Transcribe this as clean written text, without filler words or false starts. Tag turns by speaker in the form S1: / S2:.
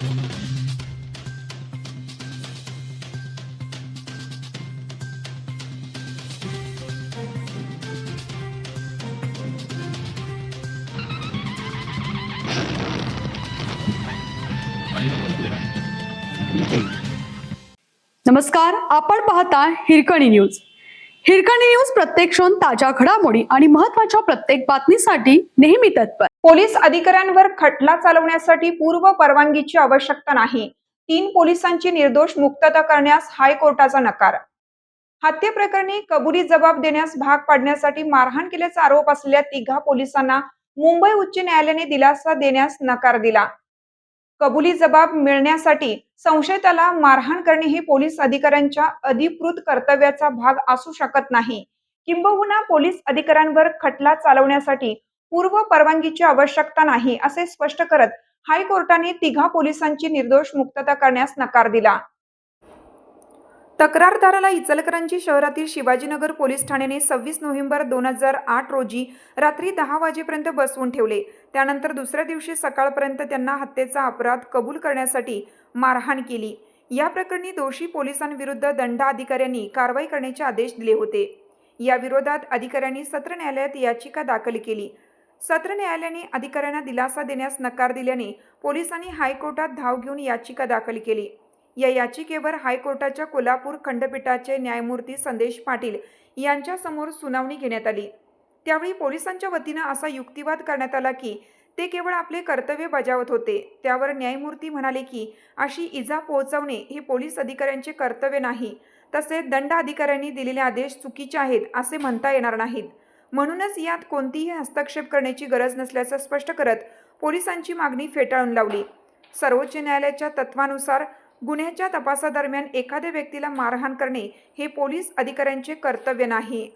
S1: नमस्कार, आपण पाहता हिरकणी न्यूज. हिरकणी न्यूज प्रत्येक क्षण ताज्या घडामोडी आणि महत्त्वाच्या प्रत्येक बातमीसाठी नेहमी तत्पर.
S2: पोलीस अधिकाऱ्यांवर खटला चालवण्यासाठी पूर्व परवानगीची आवश्यकता नाही. 3 पोलिसांची निर्दोष मुक्तता करण्यास हायकोर्टाचा नकार. हत्येप्रकरणी कबुली जबाब देण्यास भाग पाडण्यासाठी मारहाण केल्याचा आरोप असलेल्या 3 पोलिसांना मुंबई उच्च न्यायालयाने दिलासा देण्यास नकार दिला. कबुली जबाब मिळण्यासाठी संशयिताला मारहाण करणे हे पोलीस अधिकाऱ्यांच्या अधिकृत कर्तव्याचा भाग असू शकत नाही. किंबहुना पोलीस अधिकाऱ्यांवर खटला चालवण्यासाठी पूर्व परवानगीची आवश्यकता नाही असे स्पष्ट करत हायकोर्टाने 3 पोलिसांची निर्दोष मुक्तता करण्यास नकार दिला. तक्रारदाराला इचलकरंजी शहरातील शिवाजीनगर पोलीस ठाण्याने 26 नोव्हेंबर 2008 रोजी रात्री 10 वाजेपर्यंत बसवून ठेवले. त्यानंतर दुसऱ्या दिवशी सकाळपर्यंत त्यांना हत्येचा अपराध कबूल करण्यासाठी मारहाण केली. या प्रकरणी दोषी पोलिसांविरुद्ध दंडाधिकाऱ्यांनी कारवाई करण्याचे आदेश दिले होते. या विरोधात अधिकाऱ्यांनी सत्र न्यायालयात याचिका दाखल केली. सत्र न्यायालयाने अधिकाऱ्यांना दिलासा देण्यास नकार दिल्याने पोलिसांनी हायकोर्टात धाव घेऊन याचिका दाखल केली. या याचिकेवर हायकोर्टाच्या कोल्हापूर खंडपीठाचे न्यायमूर्ती संदेश पाटील यांच्यासमोर सुनावणी घेण्यात आली. त्यावेळी पोलिसांच्या वतीनं असा युक्तिवाद करण्यात आला की ते केवळ आपले कर्तव्य बजावत होते. त्यावर न्यायमूर्ती म्हणाले की अशी इजा पोहोचवणे हे पोलीस अधिकाऱ्यांचे कर्तव्य नाही. तसेच दंड अधिकाऱ्यांनी दिलेले आदेश चुकीचे आहेत असे म्हणता येणार नाहीत. म्हणूनच यात कोणतीही हस्तक्षेप करण्याची गरज नसल्याचं स्पष्ट करत पोलिसांची मागणी फेटाळून लावली. सर्वोच्च न्यायालयाच्या तत्वानुसार गुन्ह्याच्या तपासादरम्यान एखाद्या व्यक्तीला मारहाण करणे हे पोलीस अधिकाऱ्यांचे कर्तव्य नाही.